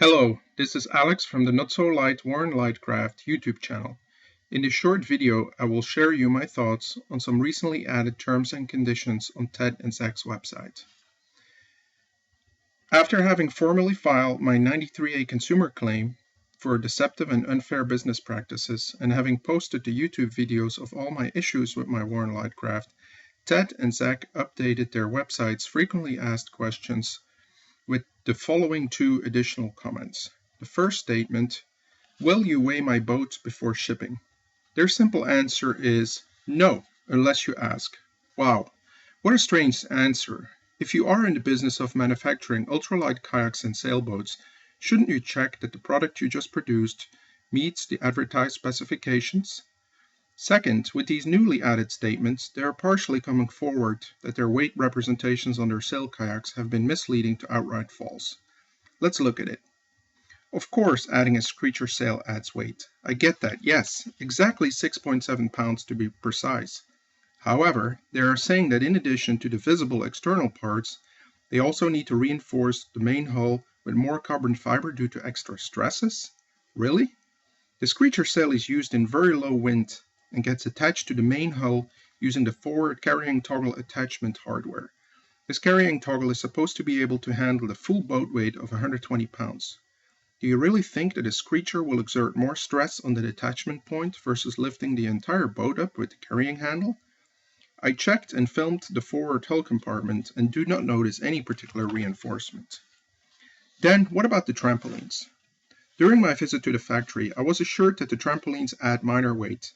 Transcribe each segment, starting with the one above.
Hello, this is Alex from the Not So Light Warren Lightcraft YouTube channel. In this short video, I will share you my thoughts on some recently added terms and conditions on Ted and Zach's website. After having formally filed my 93A consumer claim for deceptive and unfair business practices and having posted the YouTube videos of all my issues with my Warren Lightcraft, Ted and Zach updated their website's frequently asked questions with the following two additional comments. The first statement, will you weigh my boat before shipping? Their simple answer is no, unless you ask. Wow, what a strange answer. If you are in the business of manufacturing ultralight kayaks and sailboats, shouldn't you check that the product you just produced meets the advertised specifications? Second, with these newly added statements, they are partially coming forward that their weight representations on their sail kayaks have been misleading to outright false. Let's look at it. Of course, adding a Screecher sail adds weight. I get that, yes, exactly 6.7 pounds to be precise. However, they are saying that in addition to the visible external parts, they also need to reinforce the main hull with more carbon fiber due to extra stresses? Really? The Screecher sail is used in very low wind and gets attached to the main hull using the forward carrying toggle attachment hardware. This carrying toggle is supposed to be able to handle the full boat weight of 120 pounds. Do you really think that a Screecher will exert more stress on the detachment point versus lifting the entire boat up with the carrying handle? I checked and filmed the forward hull compartment and do not notice any particular reinforcement. Then, what about the trampolines? During my visit to the factory, I was assured that the trampolines add minor weight.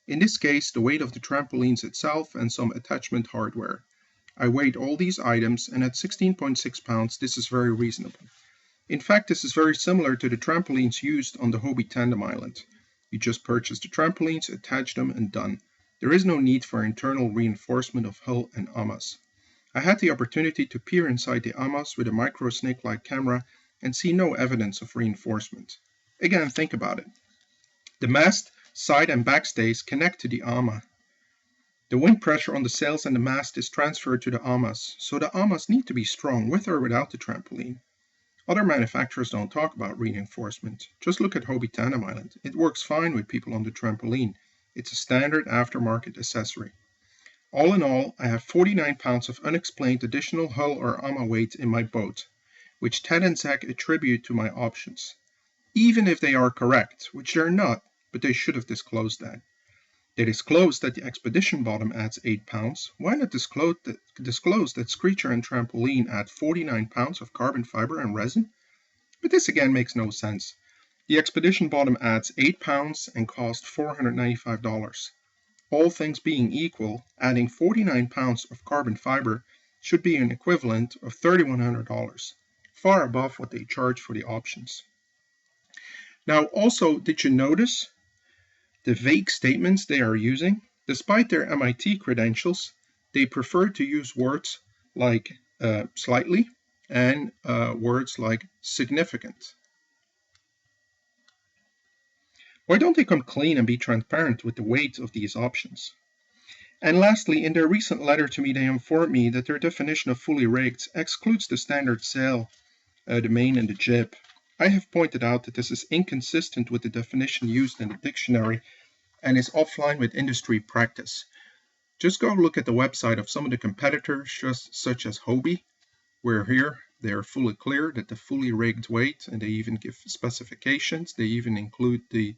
In this case, the weight of the trampolines itself and some attachment hardware. I weighed all these items, and at 16.6 pounds, this is very reasonable. In fact, this is very similar to the trampolines used on the Hobie Tandem Island. You just purchase the trampolines, attach them, and done. There is no need for internal reinforcement of hull and AMAs. I had the opportunity to peer inside the AMAs with a micro snake-like camera and see no evidence of reinforcement. Again, think about it. The mast, side and back stays connect to the AMA. The wind pressure on the sails and the mast is transferred to the AMAs, so the AMAs need to be strong with or without the trampoline. Other manufacturers don't talk about reinforcement. Just look at Hobie Tandem Island. It works fine with people on the trampoline. It's a standard aftermarket accessory. All in all, I have 49 pounds of unexplained additional hull or AMA weight in my boat, which Ted and Zach attribute to my options. Even if they are correct, which they're not, but they should have disclosed that. They disclosed that the Expedition bottom adds 8 pounds. Why not disclose that Screecher and Trampoline add 49 pounds of carbon fiber and resin? But this again makes no sense. The Expedition bottom adds 8 pounds and costs $495. All things being equal, adding 49 pounds of carbon fiber should be an equivalent of $3,100, far above what they charge for the options. Now also, did you notice the vague statements they are using? Despite their MIT credentials, they prefer to use words like slightly and words like significant. Why don't they come clean and be transparent with the weight of these options? And lastly, in their recent letter to me, they informed me that their definition of fully rigged excludes the standard sail, the main and the jib. I have pointed out that this is inconsistent with the definition used in the dictionary and is offline with industry practice. Just go look at the website of some of the competitors, such as Hobie, where here they are fully clear that the fully rigged weight, and they even give specifications. They even include the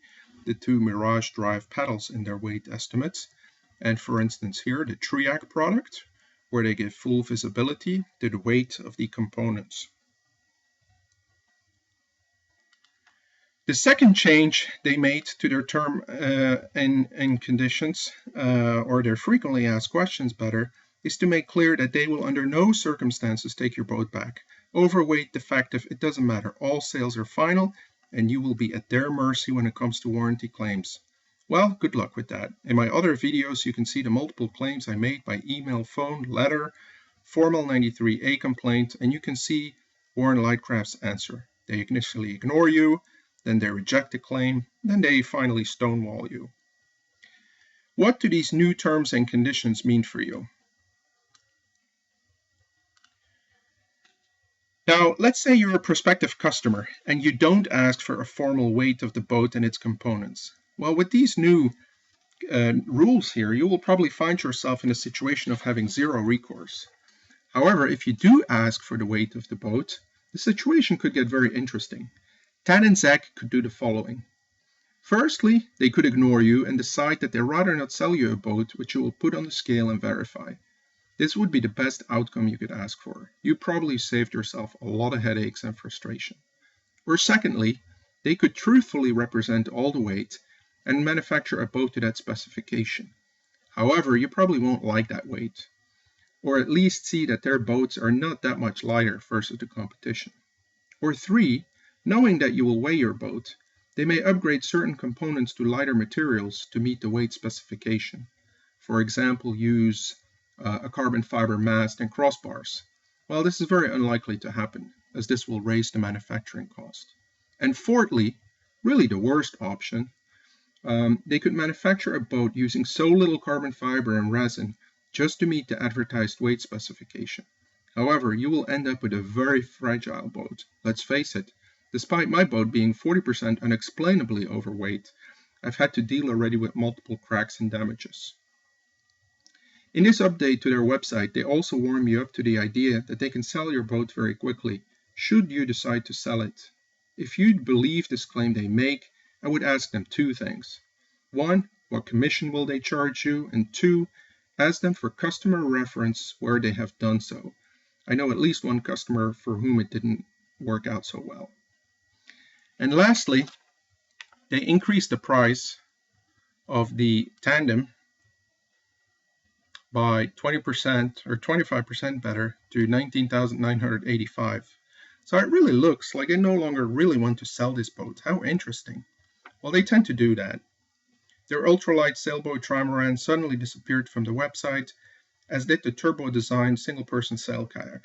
two Mirage drive pedals in their weight estimates. And for instance here, the Triac product, where they give full visibility to the weight of the components. The second change they made to their term and conditions, or their frequently asked questions better, is to make clear that they will under no circumstances take your boat back. Overweight, defective, it doesn't matter. All sales are final, and you will be at their mercy when it comes to warranty claims. Well, good luck with that. In my other videos, you can see the multiple claims I made by email, phone, letter, formal 93A complaint, and you can see Warren Lightcraft's answer. They initially ignore you, then they reject the claim, then they finally stonewall you. What do these new terms and conditions mean for you? Now, let's say you're a prospective customer and you don't ask for a formal weight of the boat and its components. Well, with these new rules here, you will probably find yourself in a situation of having zero recourse. However, if you do ask for the weight of the boat, the situation could get very interesting. Ted and Zach could do the following. Firstly, they could ignore you and decide that they'd rather not sell you a boat which you will put on the scale and verify. This would be the best outcome you could ask for. You probably saved yourself a lot of headaches and frustration. Or secondly, they could truthfully represent all the weight and manufacture a boat to that specification. However, you probably won't like that weight, or at least see that their boats are not that much lighter versus the competition. Or three, knowing that you will weigh your boat, they may upgrade certain components to lighter materials to meet the weight specification. For example, use a carbon fiber mast and crossbars. Well, this is very unlikely to happen, as this will raise the manufacturing cost. And fourthly, really the worst option, they could manufacture a boat using so little carbon fiber and resin just to meet the advertised weight specification. However, you will end up with a very fragile boat. Let's face it, despite my boat being 40% unexplainably overweight, I've had to deal already with multiple cracks and damages. In this update to their website, they also warm you up to the idea that they can sell your boat very quickly, should you decide to sell it. If you believe this claim they make, I would ask them two things. One, what commission will they charge you? And two, ask them for customer reference where they have done so. I know at least one customer for whom it didn't work out so well. And lastly, they increased the price of the Tandem by 20% or 25% better to $19,985. So it really looks like they no longer really want to sell this boat. How interesting. Well, they tend to do that. Their ultralight sailboat trimaran suddenly disappeared from the website, as did the turbo-designed single-person sail kayak.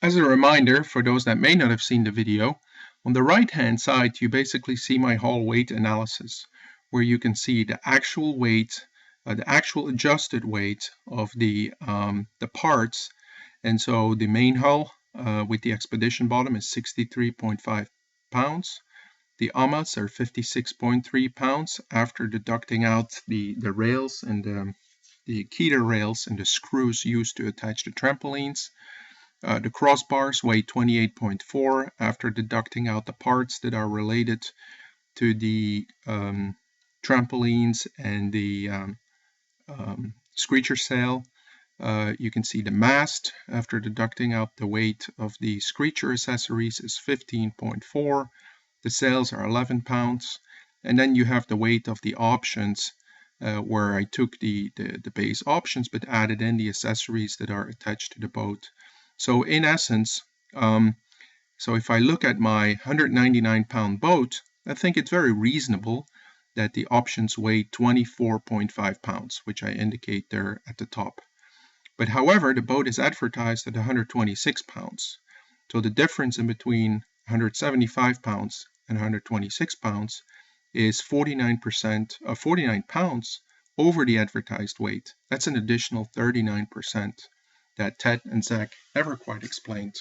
As a reminder, for those that may not have seen the video, on the right-hand side you basically see my hull weight analysis, where you can see the actual weight, the actual adjusted weight of the parts. And so the main hull with the Expedition bottom is 63.5 pounds. The AMAs are 56.3 pounds after deducting out the rails and the Keter rails and the screws used to attach the trampolines. The crossbars weigh 28.4 after deducting out the parts that are related to the trampolines and the screecher sail. You can see the mast after deducting out the weight of the screecher accessories is 15.4. The sails are 11 pounds. And then you have the weight of the options where I took the base options but added in the accessories that are attached to the boat. So in essence, so if I look at my 199-pound boat, I think it's very reasonable that the options weigh 24.5 pounds, which I indicate there at the top. But however, the boat is advertised at 126 pounds. So the difference in between 175 pounds and 126 pounds is 49 pounds over the advertised weight. That's an additional 39% that Ted and Zach never quite explained.